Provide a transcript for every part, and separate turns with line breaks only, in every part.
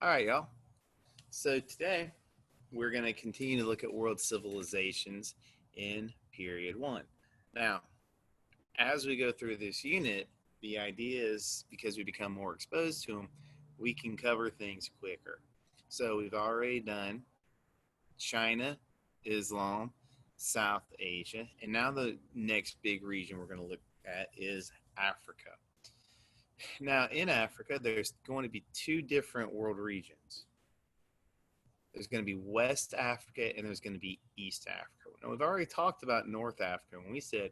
All right, y'all. So today we're going to continue to look at world civilizations in period one. Now, as we go through this unit, the idea is because we become more exposed to them, we can cover things quicker. So we've already done China, Islam, South Asia, and now the next big region we're going to look at is Africa. Now, in Africa, there's going to be two different world regions. There's going to be West Africa and there's going to be East Africa. Now, we've already talked about North Africa when we said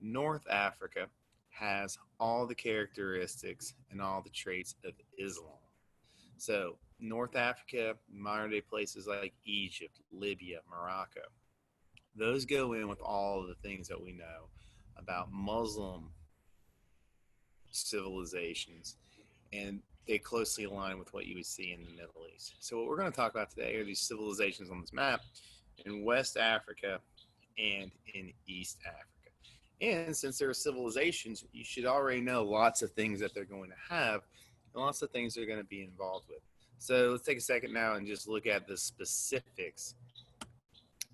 North Africa has all the characteristics and all the traits of Islam. So, North Africa, modern day places like Egypt, Libya, Morocco, those go in with all of the things that we know about Muslim civilizations, and they closely align with what you would see in the Middle East. So, what we're going to talk about today are these civilizations on this map in West Africa and in East Africa. And since they're civilizations, you should already know lots of things that they're going to have and lots of things they're going to be involved with. So, let's take a second now and just look at the specifics.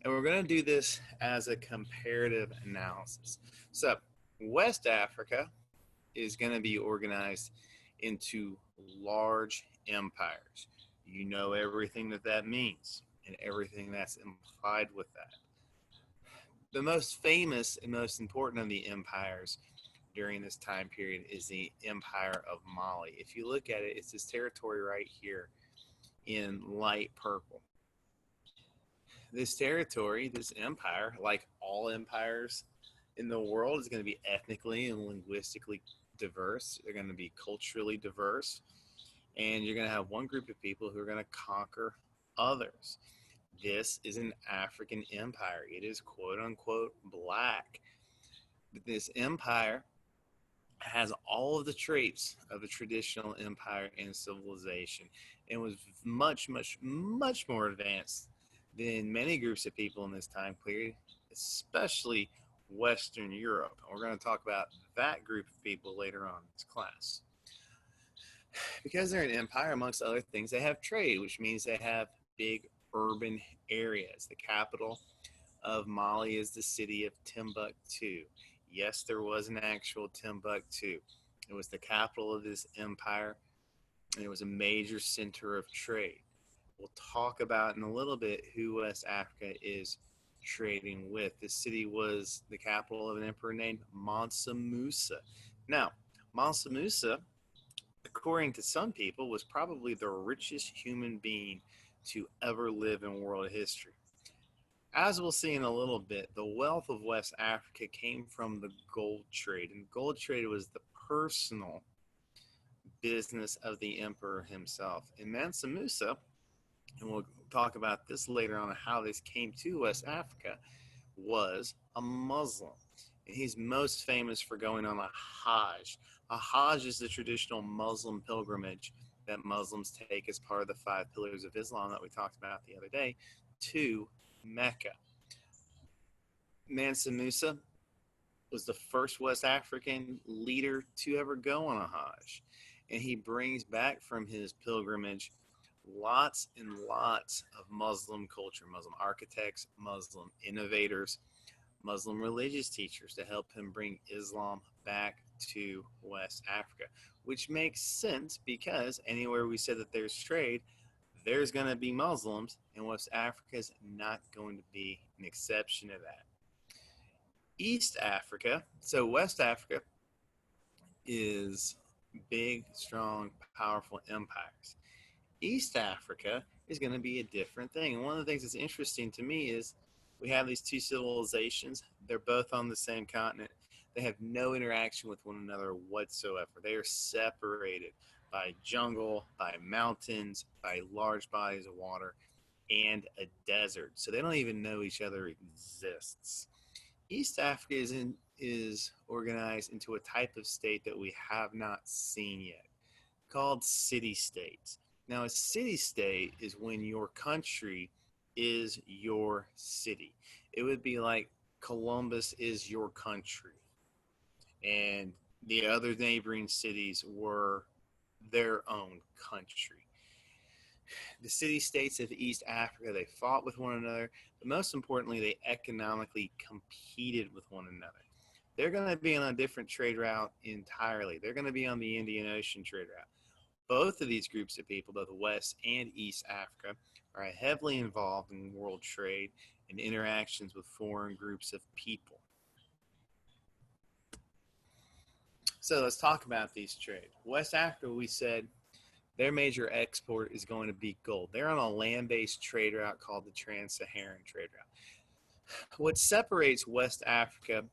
And we're going to do this as a comparative analysis. So, West Africa is going to be organized into large empires. You know everything that means and everything that's implied with that. The most famous and most important of the empires during this time period is the Empire of Mali. If you look at it, it's this territory right here in light purple. This territory, this empire, like all empires in the world, is going to be ethnically and linguistically diverse. They're going to be culturally diverse. And you're going to have one group of people who are going to conquer others. This is an African empire. It is quote unquote black. But this empire has all of the traits of a traditional empire and civilization and was much more advanced than many groups of people in this time period, especially Western Europe. We're going to talk about that group of people later on in this class. Because they're an empire, amongst other things, they have trade, which means they have big urban areas. The capital of Mali is the city of Timbuktu. Yes, there was an actual Timbuktu. It was the capital of this empire, and it was a major center of trade. We'll talk about in a little bit who West Africa is trading with. This city was the capital of an emperor named Mansa Musa. Now, Mansa Musa, according to some people, was probably the richest human being to ever live in world history. As we'll see in a little bit, the wealth of West Africa came from the gold trade, and gold trade was the personal business of the emperor himself. And Mansa Musa, and we'll talk about this later on how this came to West Africa, was a Muslim. And he's most famous for going on a Hajj. A Hajj is the traditional Muslim pilgrimage that Muslims take as part of the 5 pillars of Islam that we talked about the other day to Mecca. Mansa Musa was the first West African leader to ever go on a Hajj. And he brings back from his pilgrimage lots and lots of Muslim culture, Muslim architects, Muslim innovators, Muslim religious teachers to help him bring Islam back to West Africa, which makes sense because anywhere we said that there's trade, there's going to be Muslims, and West Africa is not going to be an exception to that. East Africa, so West Africa is big, strong, powerful empires. East Africa is going to be a different thing. And one of the things that's interesting to me is we have these two civilizations. They're both on the same continent. They have no interaction with one another whatsoever. They are separated by jungle, by mountains, by large bodies of water, and a desert. So they don't even know each other exists. East Africa is organized into a type of state that we have not seen yet, called city-states. Now, a city-state is when your country is your city. It would be like Columbus is your country, and the other neighboring cities were their own country. The city-states of East Africa, they fought with one another, but most importantly, they economically competed with one another. They're going to be on a different trade route entirely. They're going to be on the Indian Ocean trade route. Both of these groups of people, both West and East Africa, are heavily involved in world trade and interactions with foreign groups of people. So let's talk about these trade. West Africa, we said, their major export is going to be gold. They're on a land-based trade route called the Trans-Saharan trade route. What separates West Africa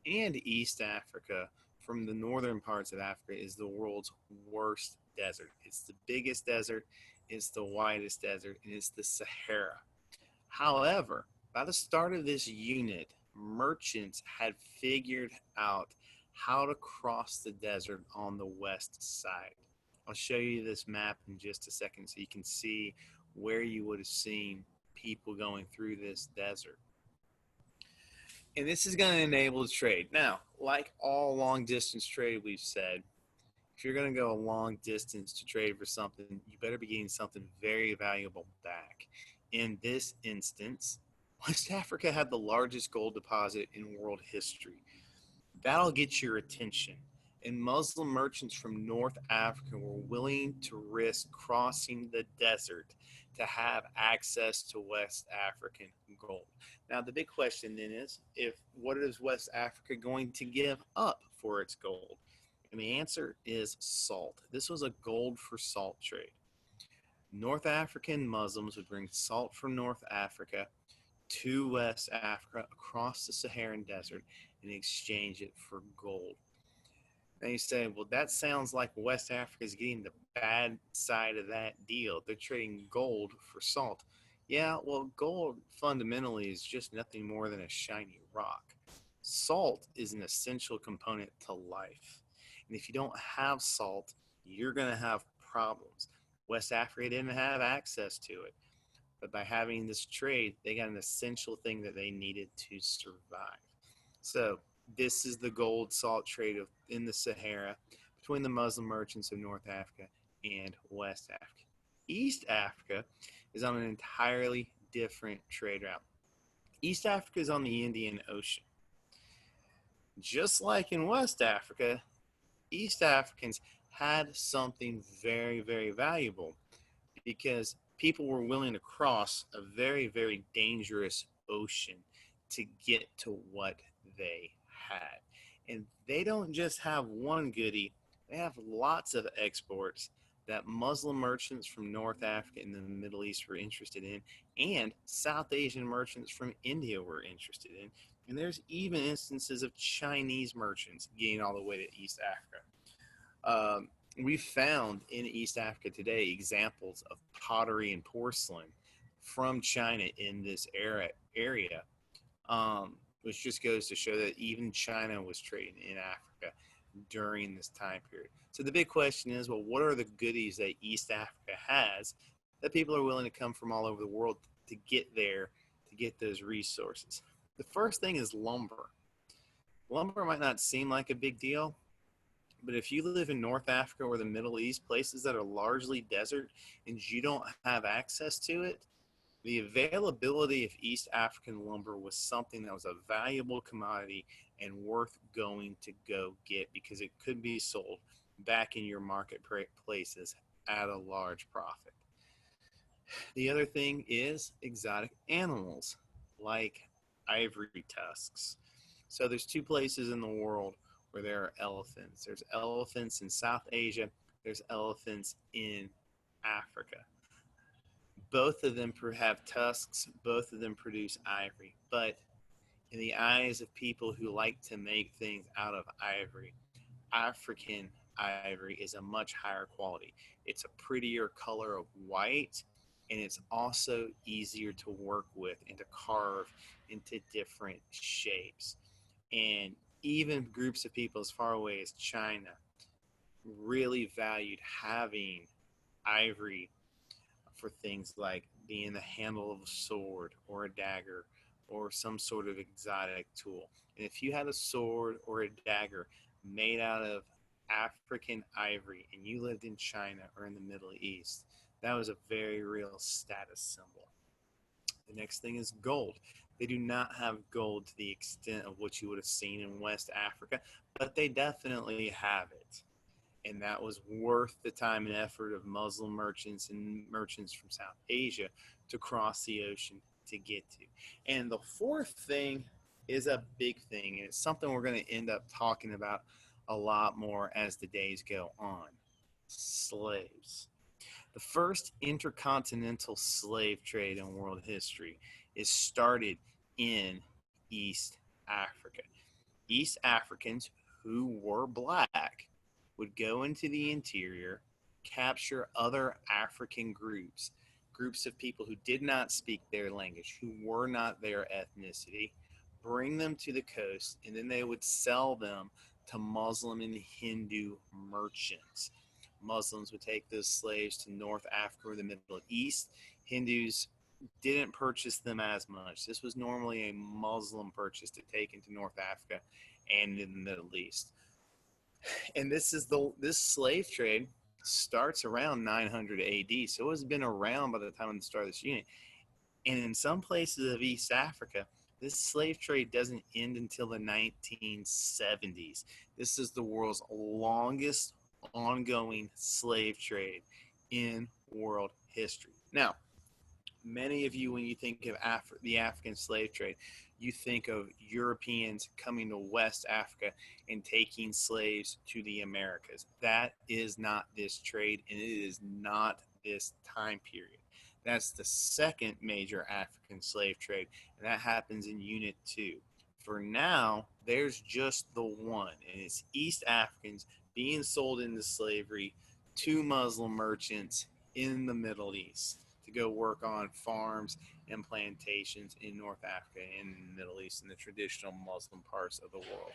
and East Africa from the northern parts of Africa is the world's worst desert. It's the biggest desert, it's the widest desert, and it's the Sahara. However, by the start of this unit, merchants had figured out how to cross the desert on the west side. I'll show you this map in just a second so you can see where you would have seen people going through this desert. And this is going to enable trade. Now, like all long distance trade, we've said, if you're going to go a long distance to trade for something, you better be getting something very valuable back. In this instance, West Africa had the largest gold deposit in world history. That'll get your attention. And Muslim merchants from North Africa were willing to risk crossing the desert to have access to West African gold. Now, the big question then is, what is West Africa going to give up for its gold? And the answer is salt. This was a gold for salt trade. North African Muslims would bring salt from North Africa to West Africa across the Saharan desert and exchange it for gold. Now you say, well, that sounds like West Africa is getting the bad side of that deal. They're trading gold for salt. Yeah, well, gold fundamentally is just nothing more than a shiny rock. Salt is an essential component to life. And if you don't have salt, you're going to have problems. West Africa didn't have access to it. But by having this trade, they got an essential thing that they needed to survive. So this is the gold salt trade in the Sahara between the Muslim merchants of North Africa and West Africa. East Africa is on an entirely different trade route. East Africa is on the Indian Ocean. Just like in West Africa, East Africans had something very, very valuable because people were willing to cross a very, very dangerous ocean to get to what they had. And they don't just have one goodie, they have lots of exports that Muslim merchants from North Africa and the Middle East were interested in, and South Asian merchants from India were interested in. And there's even instances of Chinese merchants getting all the way to East Africa. We found in East Africa today examples of pottery and porcelain from China in this area, which just goes to show that even China was trading in Africa during this time period. So the big question is, well, what are the goodies that East Africa has that people are willing to come from all over the world to get there, to get those resources? The first thing is lumber. Lumber might not seem like a big deal, but if you live in North Africa or the Middle East, places that are largely desert, and you don't have access to it, the availability of East African lumber was something that was a valuable commodity and worth going to go get because it could be sold back in your marketplaces at a large profit. The other thing is exotic animals like ivory tusks. So there's two places in the world where there are elephants. There's elephants in South Asia. There's elephants in Africa. Both of them have tusks. Both of them produce ivory. But in the eyes of people who like to make things out of ivory, African ivory is a much higher quality. It's a prettier color of white, and it's also easier to work with and to carve into different shapes. And even groups of people as far away as China really valued having ivory for things like being the handle of a sword or a dagger or some sort of exotic tool. And if you had a sword or a dagger made out of African ivory and you lived in China or in the Middle East, That was a very real status symbol. The next thing is gold. They do not have gold to the extent of what you would have seen in West Africa, but they definitely have it. And that was worth the time and effort of Muslim merchants and merchants from South Asia to cross the ocean to get to. And the fourth thing is a big thing, and it's something we're going to end up talking about a lot more as the days go on. Slaves. The first intercontinental slave trade in world history is started in East Africa. East Africans who were black would go into the interior, capture other African groups, groups of people who did not speak their language, who were not their ethnicity, bring them to the coast, and then they would sell them to Muslim and Hindu merchants. Muslims would take those slaves to North Africa or the Middle East. Hindus didn't purchase them as much. This was normally a Muslim purchase to take into North Africa and in the Middle East. And this slave trade starts around 900 AD, so it's been around by the time of the start of this unit. And in some places of East Africa, this slave trade doesn't end until the 1970s. This is the world's longest ongoing slave trade in world history. Now, many of you, when you think of the African slave trade, you think of Europeans coming to West Africa and taking slaves to the Americas. That is not this trade, and it is not this time period. That's the second major African slave trade, and that happens in Unit 2. For now, there's just the one, and it's East Africans being sold into slavery to Muslim merchants in the Middle East to go work on farms and plantations in North Africa and in the Middle East and the traditional Muslim parts of the world.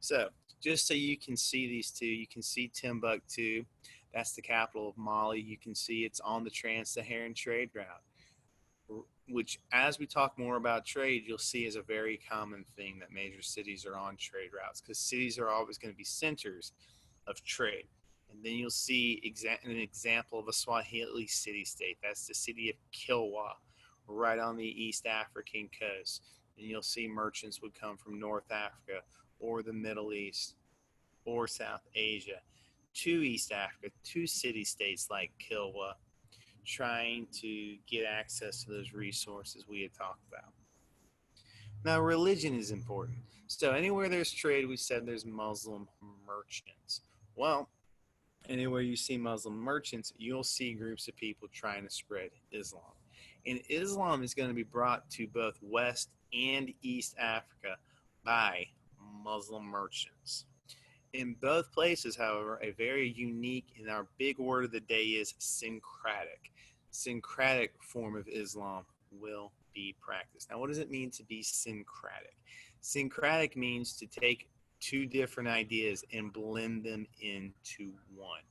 So, just so you can see these two, you can see Timbuktu. That's the capital of Mali. You can see it's on the Trans-Saharan trade route, which, as we talk more about trade, you'll see is a very common thing that major cities are on trade routes, because cities are always going to be centers of trade. And then you'll see an example of a Swahili city-state. That's the city of Kilwa, right on the East African coast. And you'll see merchants would come from North Africa or the Middle East or South Asia to East Africa, to city-states like Kilwa, trying to get access to those resources we had talked about. Now, religion is important. So anywhere there's trade, we said there's Muslim merchants. Well, anywhere you see Muslim merchants, you'll see groups of people trying to spread Islam. And Islam is going to be brought to both West and East Africa by Muslim merchants. In both places, however, a very unique, and our big word of the day is syncretic. Syncretic form of Islam will be practiced. Now, what does it mean to be syncretic? Syncretic means to take two different ideas and blend them into one.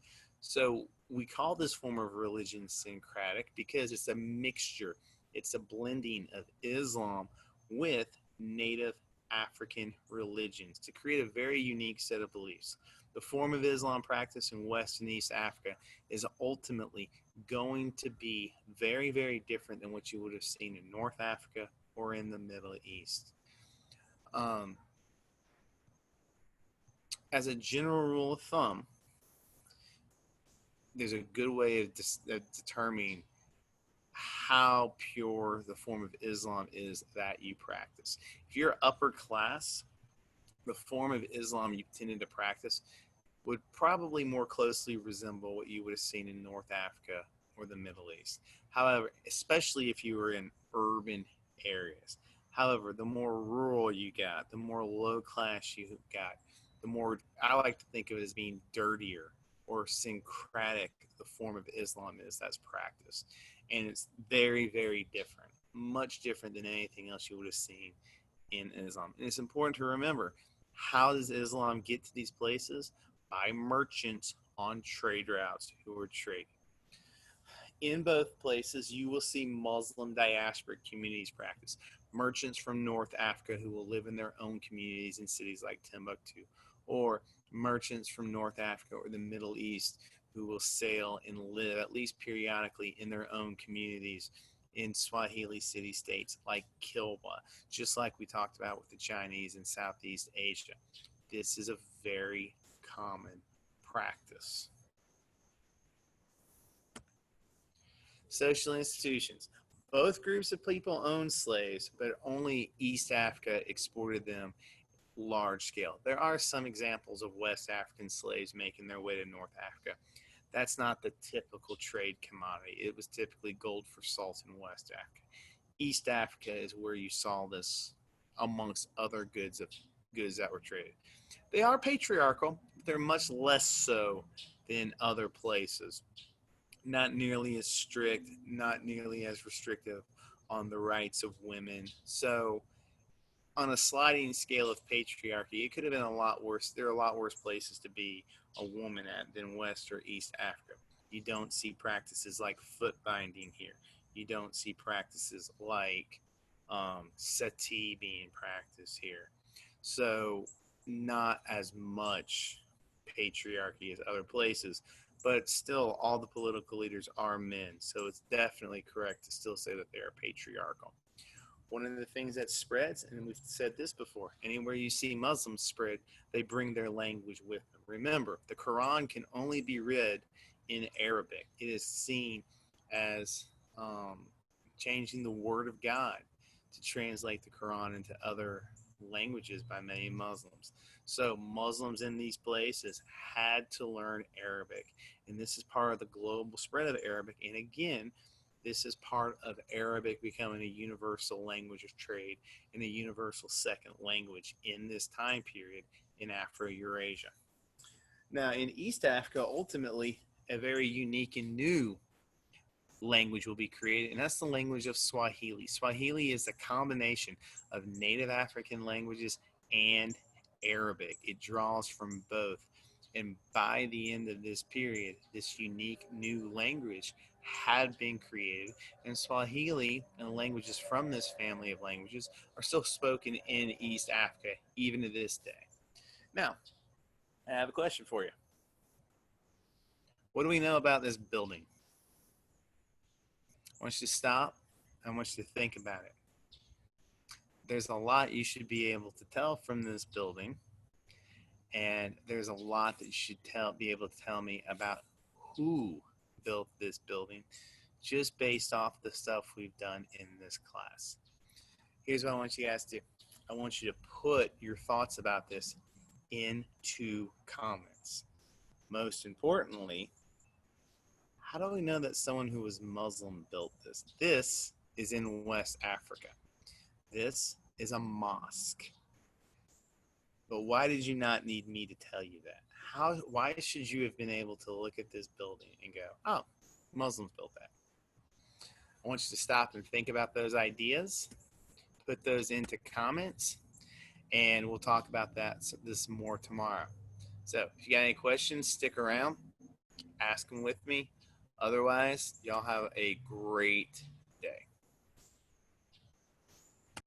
So we call this form of religion syncretic because it's a mixture, it's a blending of Islam with native African religions to create a very unique set of beliefs. The form of Islam practiced in West and East Africa is ultimately going to be very, very different than what you would have seen in North Africa or in the Middle East. As a general rule of thumb, there's a good way of determining how pure the form of Islam is that you practice. If you're upper class, the form of Islam you tended to practice would probably more closely resemble what you would have seen in North Africa or the Middle East. However, especially if you were in urban areas. However, the more rural you got, the more low class you got, the more, I like to think of it as being dirtier or syncretic the form of Islam is that's practiced. And it's very, very different, much different than anything else you would have seen in Islam. And it's important to remember, how does Islam get to these places? By merchants on trade routes who are trading. In both places, you will see Muslim diasporic communities practice. Merchants from North Africa who will live in their own communities in cities like Timbuktu, or merchants from North Africa or the Middle East who will sail and live at least periodically in their own communities in Swahili city states like Kilwa, just like we talked about with the Chinese in Southeast Asia. This is a very common practice. Social institutions. Both groups of people owned slaves, but only East Africa exported them large scale. There are some examples of West African slaves making their way to North Africa. That's not the typical trade commodity. It was typically gold for salt in West Africa. East Africa is where you saw this amongst other goods that were traded. They are patriarchal. They're much less so than other places. Not nearly as strict, not nearly as restrictive on the rights of women. So on a sliding scale of patriarchy, it could have been a lot worse. There are a lot worse places to be a woman at than West or East Africa. You don't see practices like foot binding here. You don't see practices like sati being practiced here. So not as much patriarchy as other places, but still all the political leaders are men. So it's definitely correct to still say that they are patriarchal. One of the things that spreads, and we've said this before, anywhere you see Muslims spread, they bring their language with them. Remember, the Quran can only be read in Arabic. It is seen as changing the word of God to translate the Quran into other languages by many Muslims. So Muslims in these places had to learn Arabic, and this is part of the global spread of Arabic. And again, this is part of Arabic becoming a universal language of trade and a universal second language in this time period in Afro-Eurasia. Now, in East Africa, ultimately, a very unique and new language will be created, and that's the language of Swahili. Swahili is a combination of native African languages and Arabic. It draws from both. And by the end of this period, this unique new language had been created, and Swahili and languages from this family of languages are still spoken in East Africa even to this day. Now, I have a question for you. What do we know about this building? I want you to stop. I want you to think about it. There's a lot you should be able to tell from this building, and there's a lot that you should be able to tell me about who built this building just based off the stuff we've done in this class. Here's what I want you guys to do. I want you to put your thoughts about this into comments. Most importantly, how do we know that someone who was Muslim built this? This is in West Africa. This is a mosque. But why did you not need me to tell you that? Why should you have been able to look at this building and go, oh, Muslims built that? I want you to stop and think about those ideas, put those into comments, and we'll talk about this more tomorrow. So if you got any questions, stick around, ask them with me. Otherwise, y'all have a great